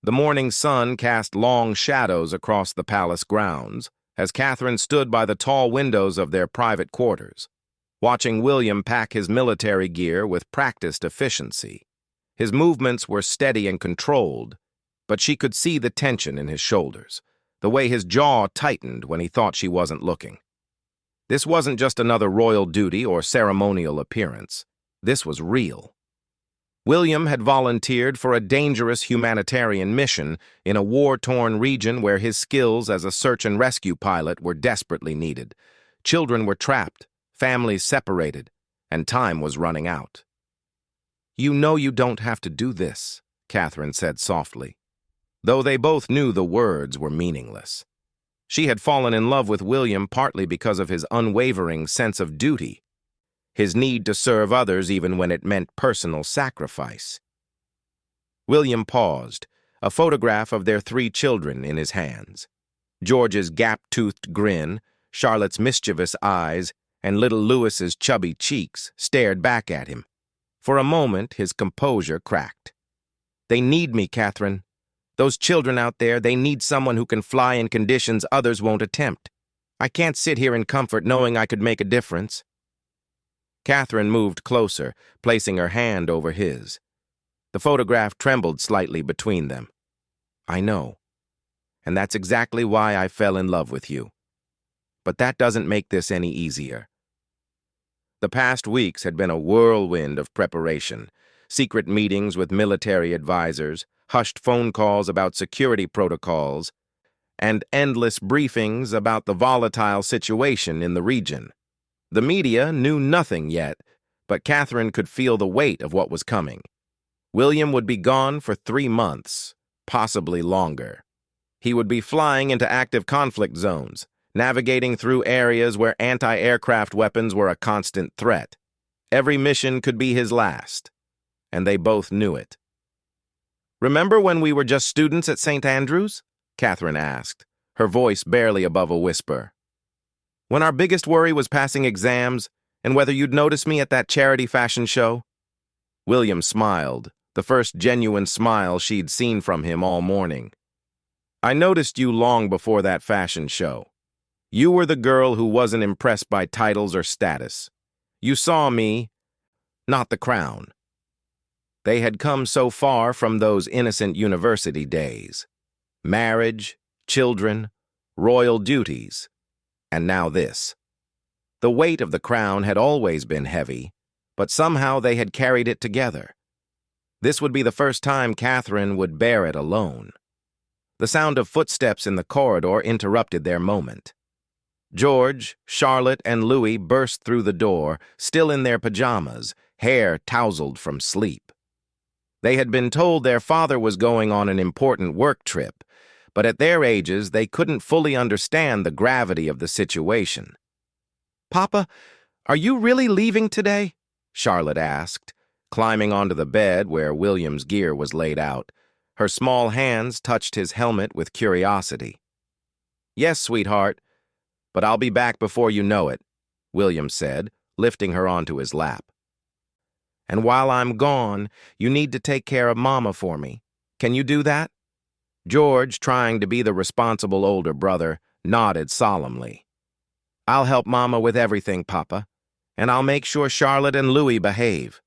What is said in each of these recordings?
The morning sun cast long shadows across the palace grounds as Catherine stood by the tall windows of their private quarters, watching William pack his military gear with practiced efficiency. His movements were steady and controlled, but she could see the tension in his shoulders, the way his jaw tightened when he thought she wasn't looking. This wasn't just another royal duty or ceremonial appearance. This was real. William had volunteered for a dangerous humanitarian mission in a war-torn region where his skills as a search and rescue pilot were desperately needed. Children were trapped, families separated, and time was running out. "You know you don't have to do this," Catherine said softly, though they both knew the words were meaningless. She had fallen in love with William partly because of his unwavering sense of duty, his need to serve others even when it meant personal sacrifice. William paused, a photograph of their 3 children in his hands. George's gap-toothed grin, Charlotte's mischievous eyes, and little Louis's chubby cheeks stared back at him. For a moment, his composure cracked. "They need me, Catherine. Those children out there, they need someone who can fly in conditions others won't attempt. I can't sit here in comfort knowing I could make a difference." Catherine moved closer, placing her hand over his. The photograph trembled slightly between them. "I know. And that's exactly why I fell in love with you. But that doesn't make this any easier." The past weeks had been a whirlwind of preparation, secret meetings with military advisors, hushed phone calls about security protocols, and endless briefings about the volatile situation in the region. The media knew nothing yet, but Catherine could feel the weight of what was coming. William would be gone for 3 months, possibly longer. He would be flying into active conflict zones, navigating through areas where anti-aircraft weapons were a constant threat. Every mission could be his last, and they both knew it. "Remember when we were just students at St. Andrews?" Catherine asked, her voice barely above a whisper. "When our biggest worry was passing exams and whether you'd notice me at that charity fashion show?" William smiled, the first genuine smile she'd seen from him all morning. "I noticed you long before that fashion show. You were the girl who wasn't impressed by titles or status. You saw me, not the crown." They had come so far from those innocent university days. Marriage, children, royal duties, and now this. The weight of the crown had always been heavy, but somehow they had carried it together. This would be the first time Catherine would bear it alone. The sound of footsteps in the corridor interrupted their moment. George, Charlotte, and Louis burst through the door, still in their pajamas, hair tousled from sleep. They had been told their father was going on an important work trip, but at their ages they couldn't fully understand the gravity of the situation. "Papa, are you really leaving today?" Charlotte asked, climbing onto the bed where William's gear was laid out. Her small hands touched his helmet with curiosity. "Yes, sweetheart, but I'll be back before you know it," William said, lifting her onto his lap. "And while I'm gone, you need to take care of Mama for me. Can you do that?" George, trying to be the responsible older brother, nodded solemnly. "I'll help Mama with everything, Papa, and I'll make sure Charlotte and Louis behave."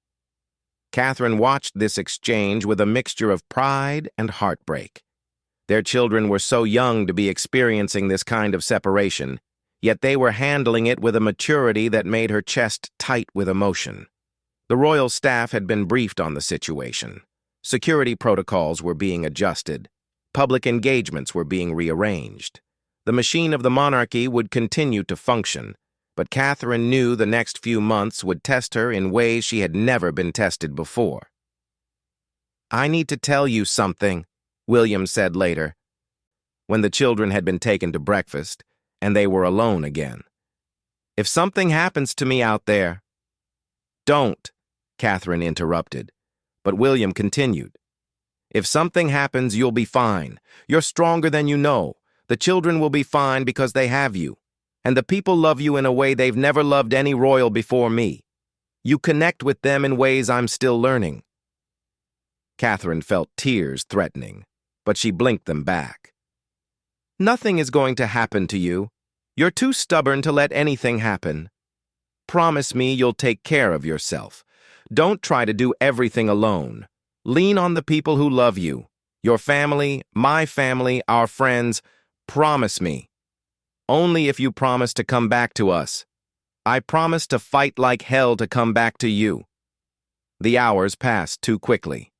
Catherine watched this exchange with a mixture of pride and heartbreak. Their children were so young to be experiencing this kind of separation, yet they were handling it with a maturity that made her chest tight with emotion. The royal staff had been briefed on the situation. Security protocols were being adjusted. Public engagements were being rearranged. The machine of the monarchy would continue to function, but Catherine knew the next few months would test her in ways she had never been tested before. "I need to tell you something," William said later, when the children had been taken to breakfast, and they were alone again. "If something happens to me out there—" "Don't," Catherine interrupted, but William continued. "If something happens, you'll be fine. You're stronger than you know. The children will be fine because they have you. And the people love you in a way they've never loved any royal before me. You connect with them in ways I'm still learning." Catherine felt tears threatening. but she blinked them back. "Nothing is going to happen to you. You're too stubborn to let anything happen. Promise me you'll take care of yourself. Don't try to do everything alone. Lean on the people who love you. Your family, my family, our friends. Promise me. Only if you promise to come back to us. I promise to fight like hell to come back to you." The hours passed too quickly.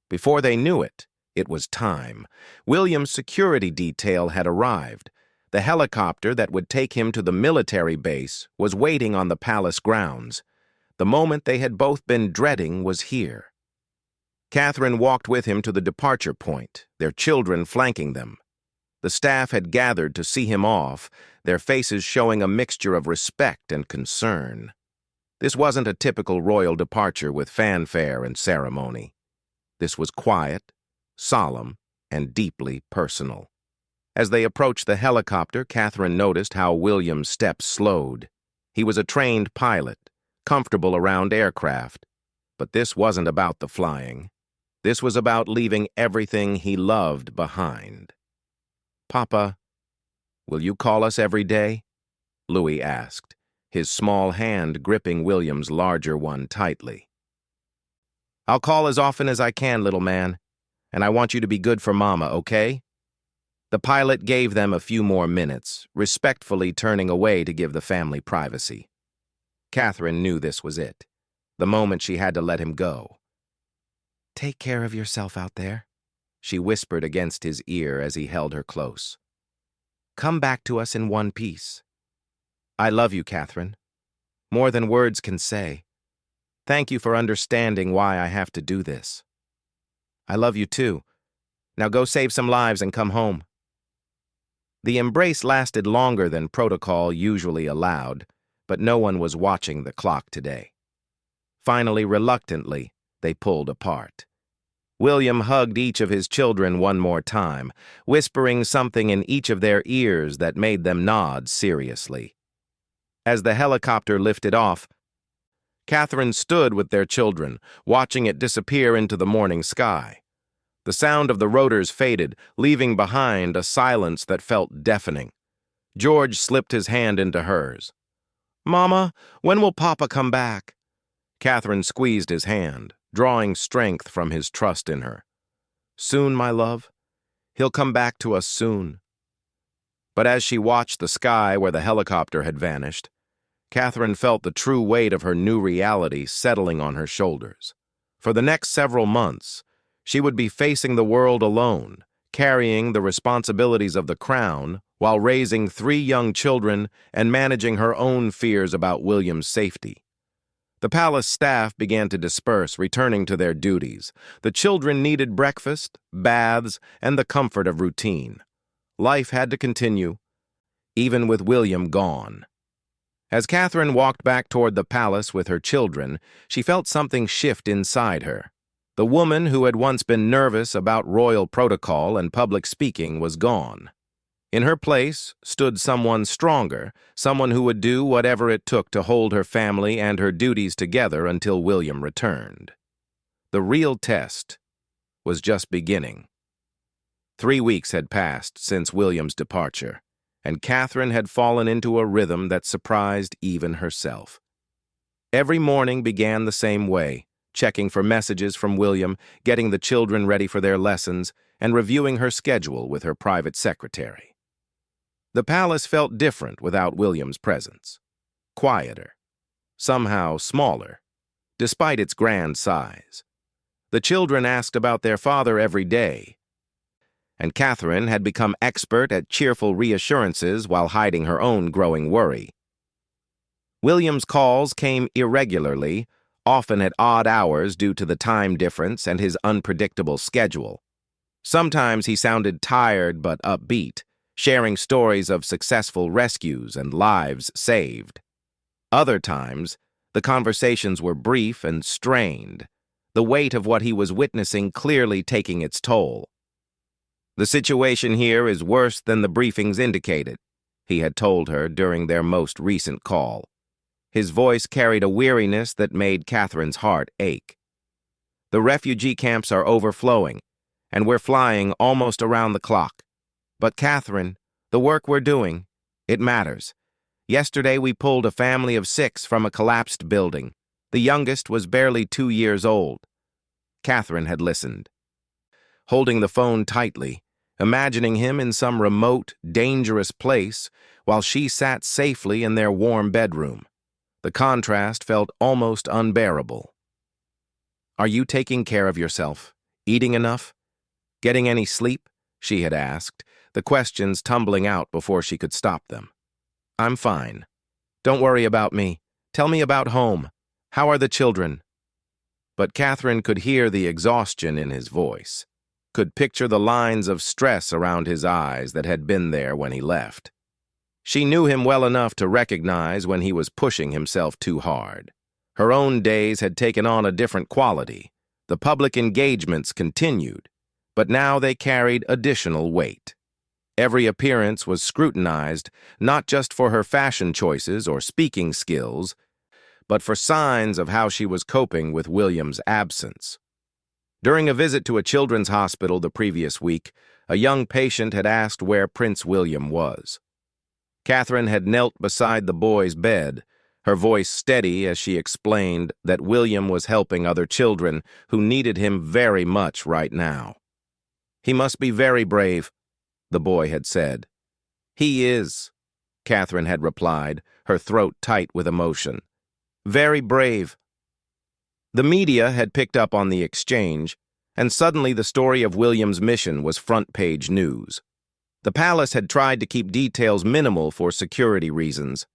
Before they knew it, it was time. William's security detail had arrived. The helicopter that would take him to the military base was waiting on the palace grounds. The moment they had both been dreading was here. Catherine walked with him to the departure point, their children flanking them. The staff had gathered to see him off, their faces showing a mixture of respect and concern. This wasn't a typical royal departure with fanfare and ceremony. This was quiet, solemn, and deeply personal. As they approached the helicopter, Catherine noticed how William's steps slowed. He was a trained pilot, comfortable around aircraft. But this wasn't about the flying. This was about leaving everything he loved behind. "Papa, will you call us every day?" Louis asked, his small hand gripping William's larger one tightly. "I'll call as often as I can, little man, and I want you to be good for Mama, okay?" The pilot gave them a few more minutes, respectfully turning away to give the family privacy. Catherine knew this was it, the moment she had to let him go. "Take care of yourself out there," she whispered against his ear as he held her close. "Come back to us in one piece. I love you, Catherine, more than words can say. Thank you for understanding why I have to do this. I love you too. Now go save some lives and come home." The embrace lasted longer than protocol usually allowed, but no one was watching the clock today. Finally, reluctantly, they pulled apart. William hugged each of his children one more time, whispering something in each of their ears that made them nod seriously. As the helicopter lifted off, Catherine stood with their children, watching it disappear into the morning sky. The sound of the rotors faded, leaving behind a silence that felt deafening. George slipped his hand into hers. "Mama, when will Papa come back?" Catherine squeezed his hand, drawing strength from his trust in her. "Soon, my love. He'll come back to us soon." But as she watched the sky where the helicopter had vanished, Catherine felt the true weight of her new reality settling on her shoulders. For the next several months, she would be facing the world alone, carrying the responsibilities of the crown while raising 3 young children and managing her own fears about William's safety. The palace staff began to disperse, returning to their duties. The children needed breakfast, baths, and the comfort of routine. Life had to continue, even with William gone. As Catherine walked back toward the palace with her children, she felt something shift inside her. The woman who had once been nervous about royal protocol and public speaking was gone. In her place stood someone stronger, someone who would do whatever it took to hold her family and her duties together until William returned. The real test was just beginning. 3 weeks had passed since William's departure, and Catherine had fallen into a rhythm that surprised even herself. Every morning began the same way, checking for messages from William, getting the children ready for their lessons, and reviewing her schedule with her private secretary. The palace felt different without William's presence. Quieter, somehow smaller, despite its grand size. The children asked about their father every day, and Catherine had become expert at cheerful reassurances while hiding her own growing worry. William's calls came irregularly, often at odd hours due to the time difference and his unpredictable schedule. Sometimes he sounded tired but upbeat, sharing stories of successful rescues and lives saved. Other times, the conversations were brief and strained, the weight of what he was witnessing clearly taking its toll. "The situation here is worse than the briefings indicated," he had told her during their most recent call. His voice carried a weariness that made Catherine's heart ache. "The refugee camps are overflowing, and we're flying almost around the clock. But Catherine, the work we're doing, it matters. Yesterday we pulled a family of 6 from a collapsed building. The youngest was barely 2 years old. Catherine had listened, holding the phone tightly, imagining him in some remote, dangerous place while she sat safely in their warm bedroom. The contrast felt almost unbearable. "Are you taking care of yourself? Eating enough? Getting any sleep?" she had asked, the questions tumbling out before she could stop them. "I'm fine. Don't worry about me. Tell me about home. How are the children?" But Catherine could hear the exhaustion in his voice, could picture the lines of stress around his eyes that had been there when he left. She knew him well enough to recognize when he was pushing himself too hard. Her own days had taken on a different quality. The public engagements continued, but now they carried additional weight. Every appearance was scrutinized, not just for her fashion choices or speaking skills, but for signs of how she was coping with William's absence. During a visit to a children's hospital the previous week, a young patient had asked where Prince William was. Catherine had knelt beside the boy's bed, her voice steady as she explained that William was helping other children who needed him very much right now. "He must be very brave," the boy had said. "He is," Catherine had replied, her throat tight with emotion. "Very brave." The media had picked up on the exchange, and suddenly the story of William's mission was front-page news. The palace had tried to keep details minimal for security reasons,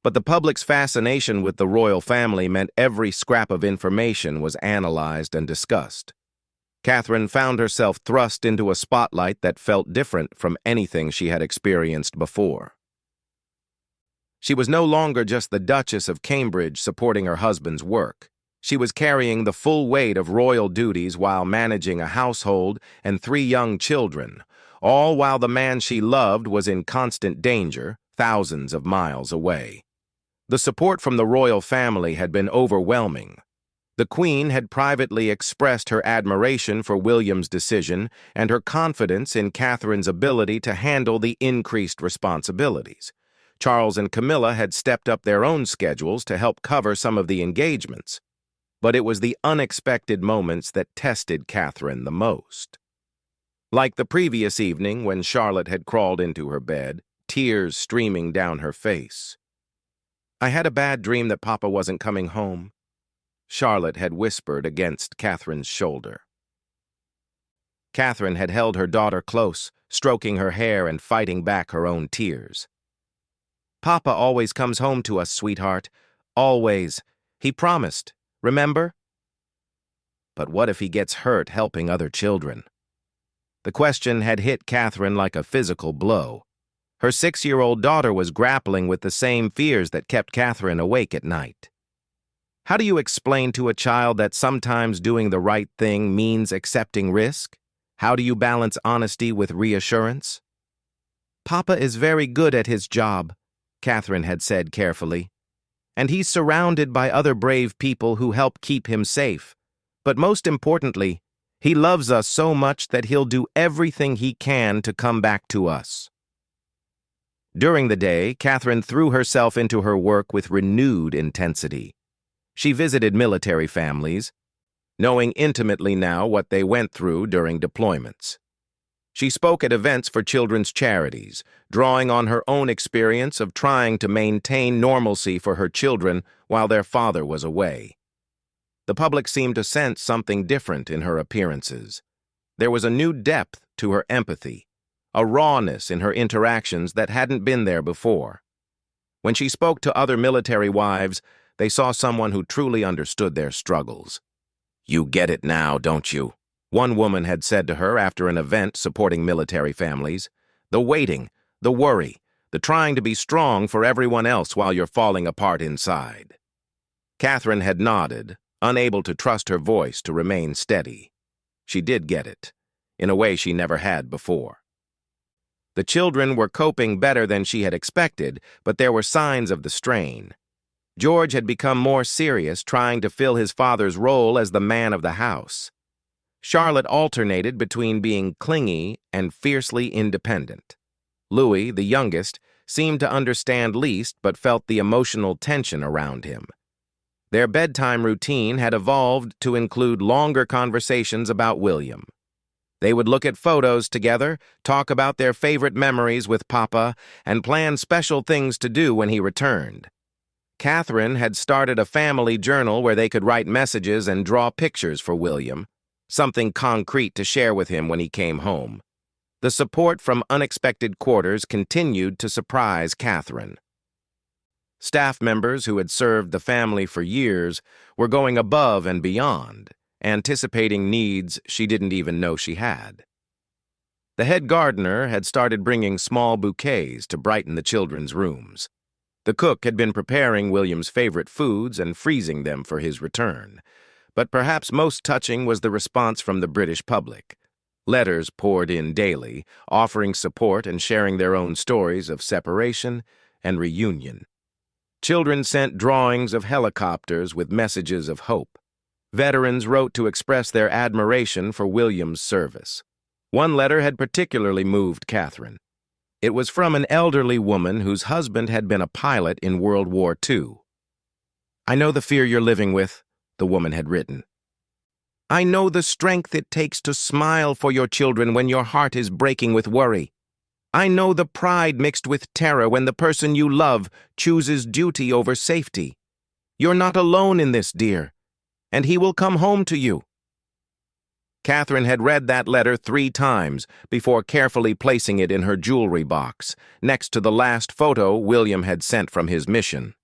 but the public's fascination with the royal family meant every scrap of information was analyzed and discussed. Catherine found herself thrust into a spotlight that felt different from anything she had experienced before. She was no longer just the Duchess of Cambridge supporting her husband's work. She was carrying the full weight of royal duties while managing a household and 3 young children, all while the man she loved was in constant danger, thousands of miles away. The support from the royal family had been overwhelming. The Queen had privately expressed her admiration for William's decision and her confidence in Catherine's ability to handle the increased responsibilities. Charles and Camilla had stepped up their own schedules to help cover some of the engagements. But it was the unexpected moments that tested Catherine the most. Like the previous evening when Charlotte had crawled into her bed, tears streaming down her face. "I had a bad dream that Papa wasn't coming home," Charlotte had whispered against Catherine's shoulder. Catherine had held her daughter close, stroking her hair and fighting back her own tears. "Papa always comes home to us, sweetheart. Always. He promised, remember?" But what if he gets hurt helping other children? The question had hit Catherine like a physical blow. Her 6-year-old daughter was grappling with the same fears that kept Catherine awake at night. How do you explain to a child that sometimes doing the right thing means accepting risk? How do you balance honesty with reassurance? "Papa is very good at his job," Catherine had said carefully. "And he's surrounded by other brave people who help keep him safe. But most importantly, he loves us so much that he'll do everything he can to come back to us." During the day, Catherine threw herself into her work with renewed intensity. She visited military families, knowing intimately now what they went through during deployments. She spoke at events for children's charities, drawing on her own experience of trying to maintain normalcy for her children while their father was away. The public seemed to sense something different in her appearances. There was a new depth to her empathy, a rawness in her interactions that hadn't been there before. When she spoke to other military wives, they saw someone who truly understood their struggles. "You get it now, don't you?" one woman had said to her after an event supporting military families. "The waiting, the worry, the trying to be strong for everyone else while you're falling apart inside." Catherine had nodded, unable to trust her voice to remain steady. She did get it, in a way she never had before. The children were coping better than she had expected, but there were signs of the strain. George had become more serious, trying to fill his father's role as the man of the house. Charlotte alternated between being clingy and fiercely independent. Louis, the youngest, seemed to understand least but felt the emotional tension around him. Their bedtime routine had evolved to include longer conversations about William. They would look at photos together, talk about their favorite memories with Papa, and plan special things to do when he returned. Catherine had started a family journal where they could write messages and draw pictures for William, something concrete to share with him when he came home. The support from unexpected quarters continued to surprise Catherine. Staff members who had served the family for years were going above and beyond, anticipating needs she didn't even know she had. The head gardener had started bringing small bouquets to brighten the children's rooms. The cook had been preparing William's favorite foods and freezing them for his return. But perhaps most touching was the response from the British public. Letters poured in daily, offering support and sharing their own stories of separation and reunion. Children sent drawings of helicopters with messages of hope. Veterans wrote to express their admiration for William's service. One letter had particularly moved Catherine. It was from an elderly woman whose husband had been a pilot in World War II. "I know the fear you're living with," the woman had written. "I know the strength it takes to smile for your children when your heart is breaking with worry. I know the pride mixed with terror when the person you love chooses duty over safety. You're not alone in this, dear, and he will come home to you." Catherine had read that letter 3 times before carefully placing it in her jewelry box, next to the last photo William had sent from his mission.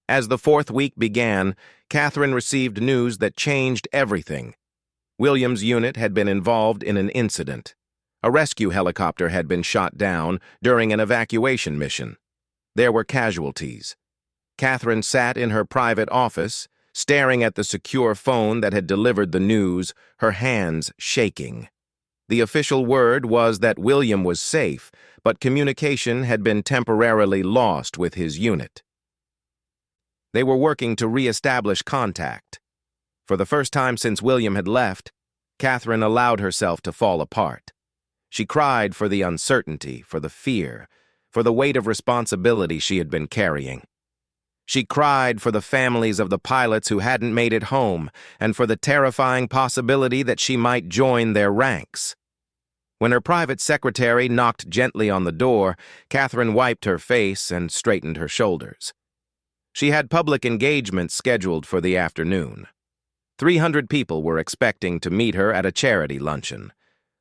As the 4th week began, Catherine received news that changed everything. William's unit had been involved in an incident. A rescue helicopter had been shot down during an evacuation mission. There were casualties. Catherine sat in her private office, staring at the secure phone that had delivered the news, her hands shaking. The official word was that William was safe, but communication had been temporarily lost with his unit. They were working to re-establish contact. For the first time since William had left, Catherine allowed herself to fall apart. She cried for the uncertainty, for the fear, for the weight of responsibility she had been carrying. She cried for the families of the pilots who hadn't made it home, and for the terrifying possibility that she might join their ranks. When her private secretary knocked gently on the door, Catherine wiped her face and straightened her shoulders. She had public engagements scheduled for the afternoon. 300 people were expecting to meet her at a charity luncheon.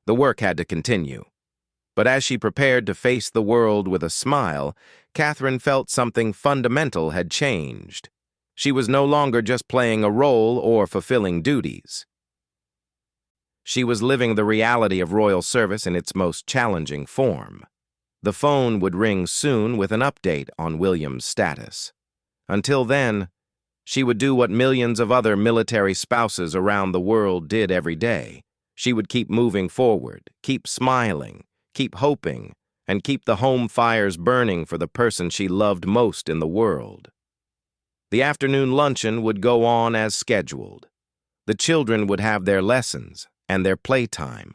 The work had to continue. But as she prepared to face the world with a smile, Catherine felt something fundamental had changed. She was no longer just playing a role or fulfilling duties. She was living the reality of royal service in its most challenging form. The phone would ring soon with an update on William's status. Until then, she would do what millions of other military spouses around the world did every day. She would keep moving forward, keep smiling, keep hoping, and keep the home fires burning for the person she loved most in the world. The afternoon luncheon would go on as scheduled. The children would have their lessons and their playtime.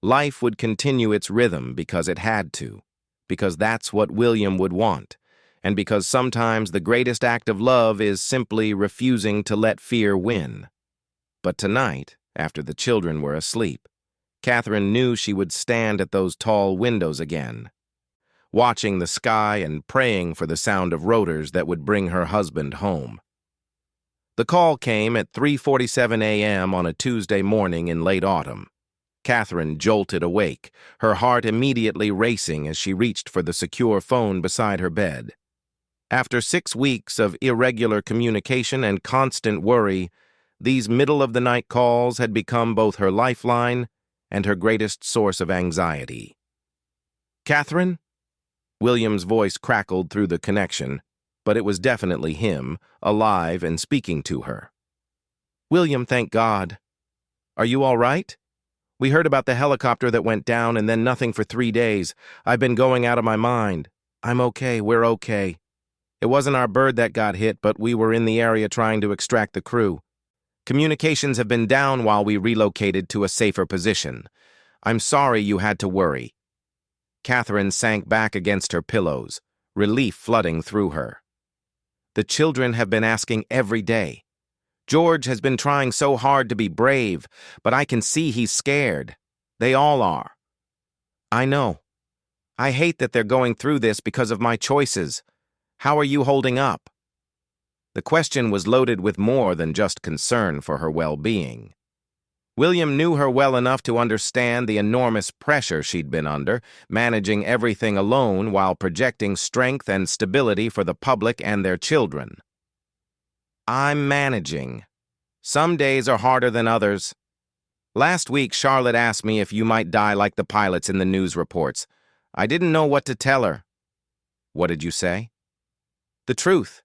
Life would continue its rhythm because it had to, because that's what William would want, and because sometimes the greatest act of love is simply refusing to let fear win. But tonight, after the children were asleep, Catherine knew she would stand at those tall windows again, watching the sky and praying for the sound of rotors that would bring her husband home. The call came at 3:47 a.m. on a Tuesday morning in late autumn. Catherine jolted awake, her heart immediately racing as she reached for the secure phone beside her bed. After 6 weeks of irregular communication and constant worry, these middle-of-the-night calls had become both her lifeline and her greatest source of anxiety. "Catherine?" William's voice crackled through the connection, but it was definitely him, alive and speaking to her. "William, thank God. Are you all right? We heard about the helicopter that went down and then nothing for 3 days. I've been going out of my mind. I'm okay, we're okay. It wasn't our bird that got hit, but we were in the area trying to extract the crew. Communications have been down while we relocated to a safer position. I'm sorry you had to worry." Catherine sank back against her pillows, relief flooding through her. "The children have been asking every day. George has been trying so hard to be brave, but I can see he's scared. They all are." "I know. I hate that they're going through this because of my choices. How are you holding up?" The question was loaded with more than just concern for her well-being. William knew her well enough to understand the enormous pressure she'd been under, managing everything alone while projecting strength and stability for the public and their children. "I'm managing. Some days are harder than others. Last week, Charlotte asked me if you might die like the pilots in the news reports. I didn't know what to tell her." "What did you say?" "The truth.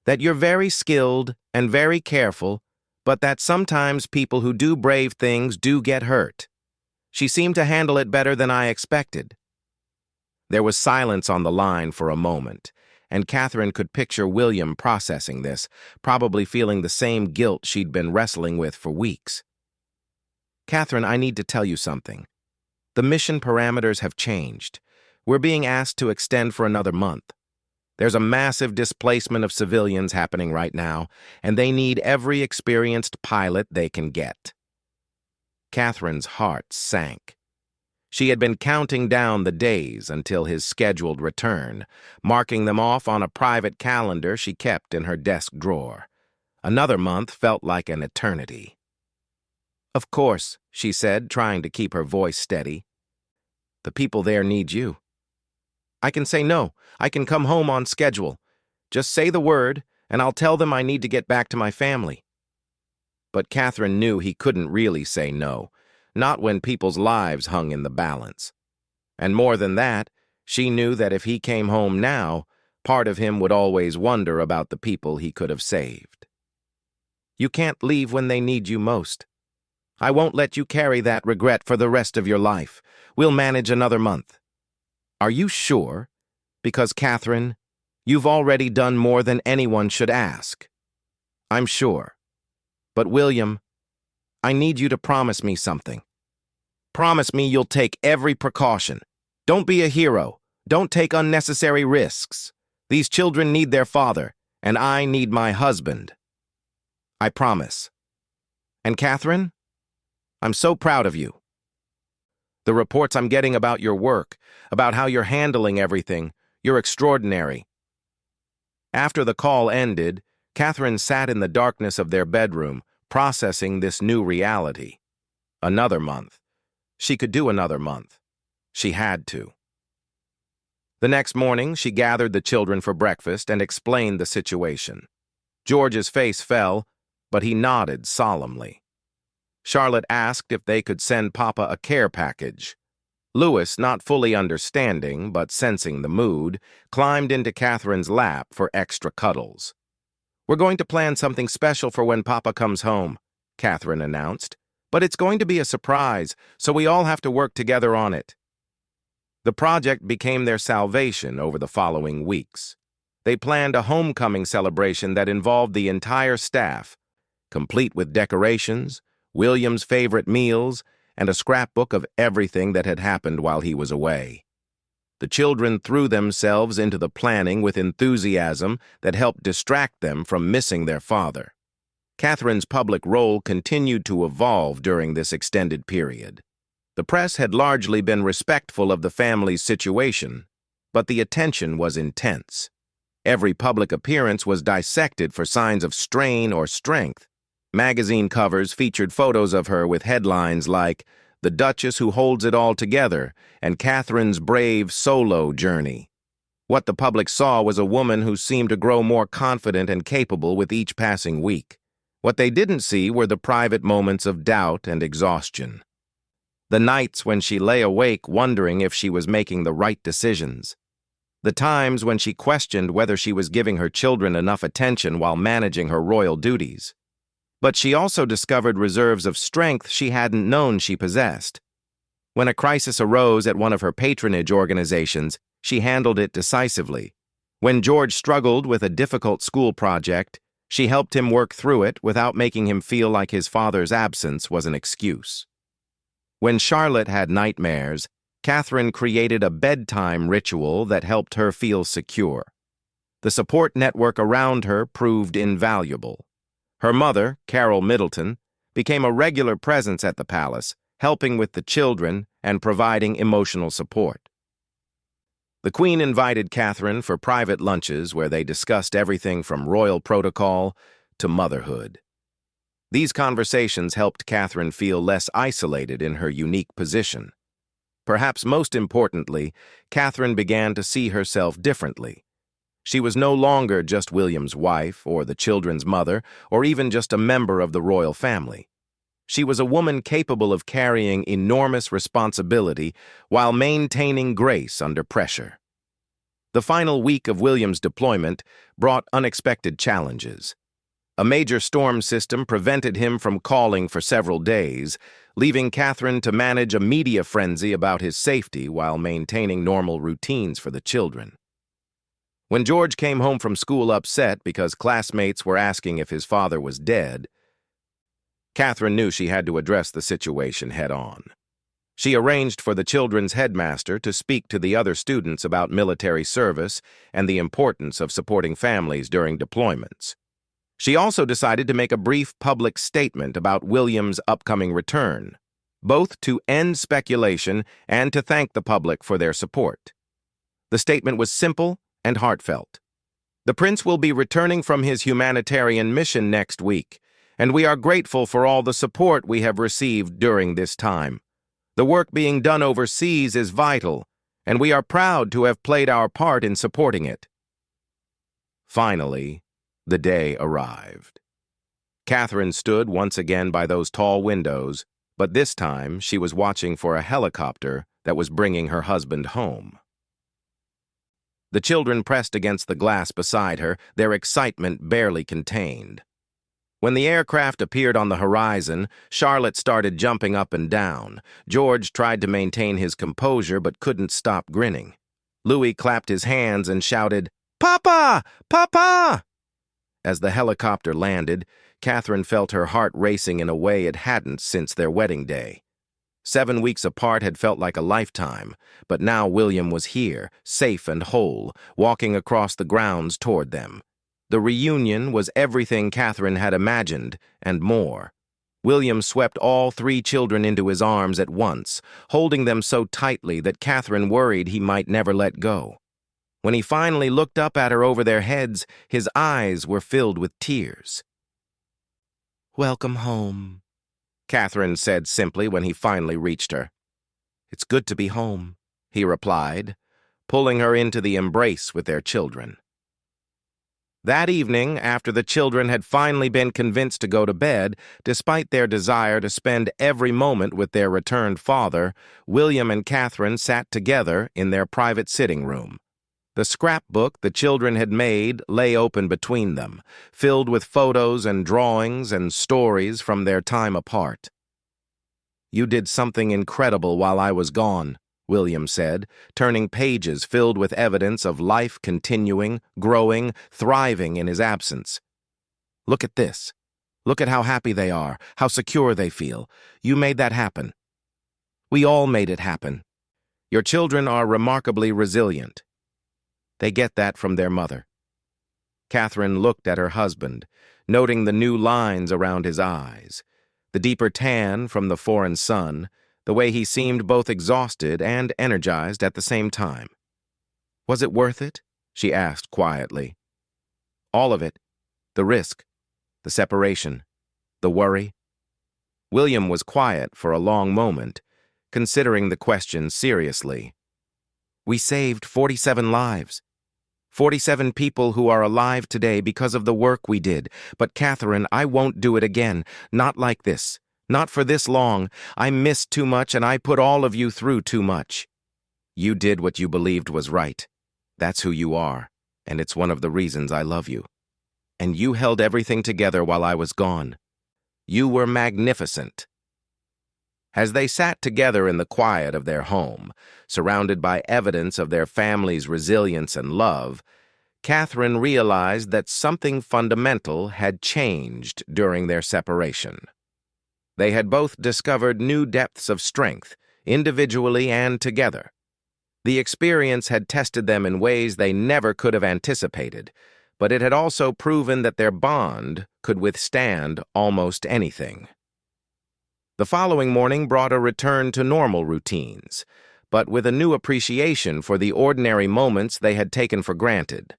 That you're very skilled and very careful, but that sometimes people who do brave things do get hurt. She seemed to handle it better than I expected." There was silence on the line for a moment, and Catherine could picture William processing this, probably feeling the same guilt she'd been wrestling with for weeks. "Catherine, I need to tell you something. The mission parameters have changed. We're being asked to extend for another month. There's a massive displacement of civilians happening right now, and they need every experienced pilot they can get." Catherine's heart sank. She had been counting down the days until his scheduled return, marking them off on a private calendar she kept in her desk drawer. Another month felt like an eternity. "Of course," she said, trying to keep her voice steady. "The people there need you. I can say no. I can come home on schedule. Just say the word, and I'll tell them I need to get back to my family." But Catherine knew he couldn't really say no, not when people's lives hung in the balance. And more than that, she knew that if he came home now, part of him would always wonder about the people he could have saved. "You can't leave when they need you most. I won't let you carry that regret for the rest of your life. We'll manage another month." "Are you sure? Because, Catherine, you've already done more than anyone should ask." "I'm sure. But, William, I need you to promise me something. Promise me you'll take every precaution. Don't be a hero. Don't take unnecessary risks. These children need their father, and I need my husband." "I promise." "And, Catherine, I'm so proud of you. The reports I'm getting about your work, about how you're handling everything, you're extraordinary." After the call ended, Catherine sat in the darkness of their bedroom, processing this new reality. Another month. She could do another month. She had to. The next morning, she gathered the children for breakfast and explained the situation. George's face fell, but he nodded solemnly. Charlotte asked if they could send Papa a care package. Louis, not fully understanding, but sensing the mood, climbed into Catherine's lap for extra cuddles. "We're going to plan something special for when Papa comes home," Catherine announced. "But it's going to be a surprise, so we all have to work together on it." The project became their salvation over the following weeks. They planned a homecoming celebration that involved the entire staff, complete with decorations, William's favorite meals, and a scrapbook of everything that had happened while he was away. The children threw themselves into the planning with enthusiasm that helped distract them from missing their father. Catherine's public role continued to evolve during this extended period. The press had largely been respectful of the family's situation, but the attention was intense. Every public appearance was dissected for signs of strain or strength. Magazine covers featured photos of her with headlines like "The Duchess Who Holds It All Together" and "Catherine's Brave Solo Journey." What the public saw was a woman who seemed to grow more confident and capable with each passing week. What they didn't see were the private moments of doubt and exhaustion. The nights when she lay awake wondering if she was making the right decisions. The times when she questioned whether she was giving her children enough attention while managing her royal duties. But she also discovered reserves of strength she hadn't known she possessed. When a crisis arose at one of her patronage organizations, she handled it decisively. When George struggled with a difficult school project, She helped him work through it without making him feel like his father's absence was an excuse. When Charlotte had nightmares, Catherine created a bedtime ritual that helped her feel secure. The support network around her proved invaluable. Her mother, Carol Middleton, became a regular presence at the palace, helping with the children and providing emotional support. The Queen invited Catherine for private lunches where they discussed everything from royal protocol to motherhood. These conversations helped Catherine feel less isolated in her unique position. Perhaps most importantly, Catherine began to see herself differently. She was no longer just William's wife or the children's mother or even just a member of the royal family. She was a woman capable of carrying enormous responsibility while maintaining grace under pressure. The final week of William's deployment brought unexpected challenges. A major storm system prevented him from calling for several days, leaving Catherine to manage a media frenzy about his safety while maintaining normal routines for the children. When George came home from school upset because classmates were asking if his father was dead, Catherine knew she had to address the situation head-on. She arranged for the children's headmaster to speak to the other students about military service and the importance of supporting families during deployments. She also decided to make a brief public statement about William's upcoming return, both to end speculation and to thank the public for their support. The statement was simple and heartfelt. The prince will be returning from his humanitarian mission next week, and we are grateful for all the support we have received during this time. The work being done overseas is vital, and we are proud to have played our part in supporting it. Finally, the day arrived. Catherine stood once again by those tall windows, but this time she was watching for a helicopter that was bringing her husband home. The children pressed against the glass beside her, their excitement barely contained. When the aircraft appeared on the horizon, Charlotte started jumping up and down. George tried to maintain his composure but couldn't stop grinning. Louis clapped his hands and shouted, "Papa! Papa!" As the helicopter landed, Catherine felt her heart racing in a way it hadn't since their wedding day. 7 weeks apart had felt like a lifetime, but now William was here, safe and whole, walking across the grounds toward them. The reunion was everything Catherine had imagined, and more. William swept all 3 children into his arms at once, holding them so tightly that Catherine worried he might never let go. When he finally looked up at her over their heads, his eyes were filled with tears. "Welcome home," Catherine said simply when he finally reached her. "It's good to be home," he replied, pulling her into the embrace with their children. That evening, after the children had finally been convinced to go to bed, despite their desire to spend every moment with their returned father, William and Catherine sat together in their private sitting room. The scrapbook the children had made lay open between them, filled with photos and drawings and stories from their time apart. "You did something incredible while I was gone," William said, turning pages filled with evidence of life continuing, growing, thriving in his absence. "Look at this. Look at how happy they are, how secure they feel. You made that happen. We all made it happen. Your children are remarkably resilient. They get that from their mother." Catherine looked at her husband, noting the new lines around his eyes, the deeper tan from the foreign sun, the way he seemed both exhausted and energized at the same time. "Was it worth it?" she asked quietly. "All of it. The risk, the separation, the worry." William was quiet for a long moment, considering the question seriously. "We saved 47 lives. 47 people who are alive today because of the work we did. But Catherine, I won't do it again. Not like this. Not for this long. I missed too much and I put all of you through too much. You did what you believed was right. That's who you are, and it's one of the reasons I love you. And you held everything together while I was gone. You were magnificent." As they sat together in the quiet of their home, surrounded by evidence of their family's resilience and love, Catherine realized that something fundamental had changed during their separation. They had both discovered new depths of strength, individually and together. The experience had tested them in ways they never could have anticipated, but it had also proven that their bond could withstand almost anything. The following morning brought a return to normal routines, but with a new appreciation for the ordinary moments they had taken for granted.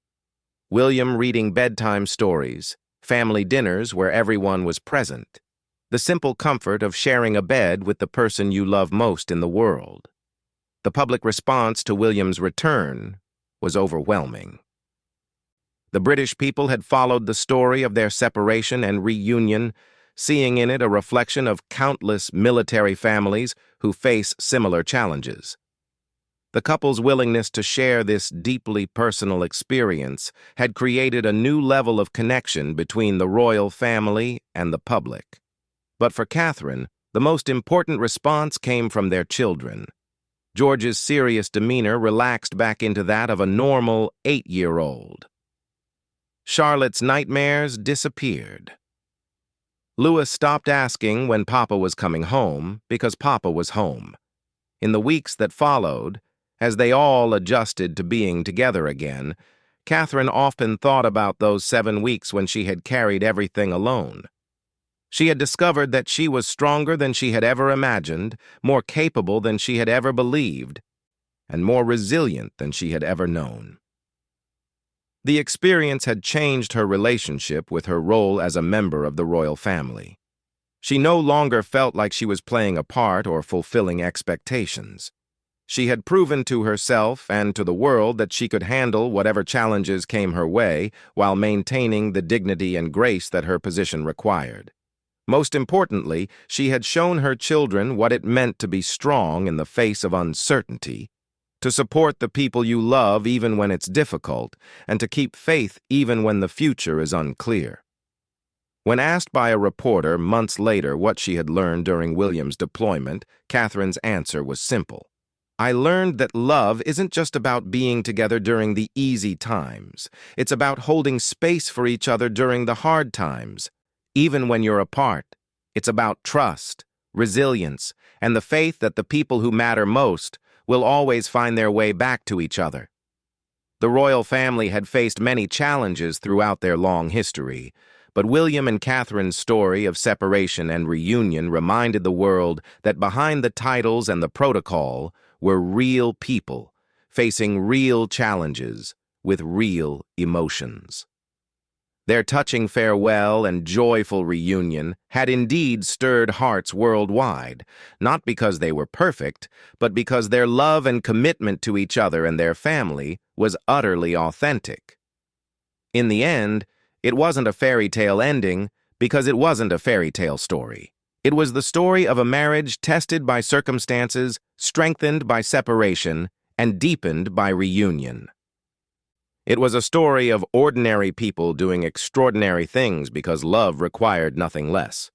William reading bedtime stories, family dinners where everyone was present, the simple comfort of sharing a bed with the person you love most in the world. The public response to William's return was overwhelming. The British people had followed the story of their separation and reunion, seeing in it a reflection of countless military families who face similar challenges. The couple's willingness to share this deeply personal experience had created a new level of connection between the royal family and the public. But for Catherine, the most important response came from their children. George's serious demeanor relaxed back into that of a normal 8-year-old. Charlotte's nightmares disappeared. Louis stopped asking when Papa was coming home because Papa was home. In the weeks that followed, as they all adjusted to being together again, Catherine often thought about those 7 weeks when she had carried everything alone. She had discovered that she was stronger than she had ever imagined, more capable than she had ever believed, and more resilient than she had ever known. The experience had changed her relationship with her role as a member of the royal family. She no longer felt like she was playing a part or fulfilling expectations. She had proven to herself and to the world that she could handle whatever challenges came her way while maintaining the dignity and grace that her position required. Most importantly, she had shown her children what it meant to be strong in the face of uncertainty, to support the people you love even when it's difficult, and to keep faith even when the future is unclear. When asked by a reporter months later what she had learned during William's deployment, Catherine's answer was simple. I learned that love isn't just about being together during the easy times. It's about holding space for each other during the hard times. Even when you're apart, it's about trust, resilience, and the faith that the people who matter most will always find their way back to each other. The royal family had faced many challenges throughout their long history, but William and Catherine's story of separation and reunion reminded the world that behind the titles and the protocol were real people facing real challenges with real emotions. Their touching farewell and joyful reunion had indeed stirred hearts worldwide, not because they were perfect, but because their love and commitment to each other and their family was utterly authentic. In the end, it wasn't a fairy tale ending because it wasn't a fairy tale story. It was the story of a marriage tested by circumstances, strengthened by separation, and deepened by reunion. It was a story of ordinary people doing extraordinary things because love required nothing less.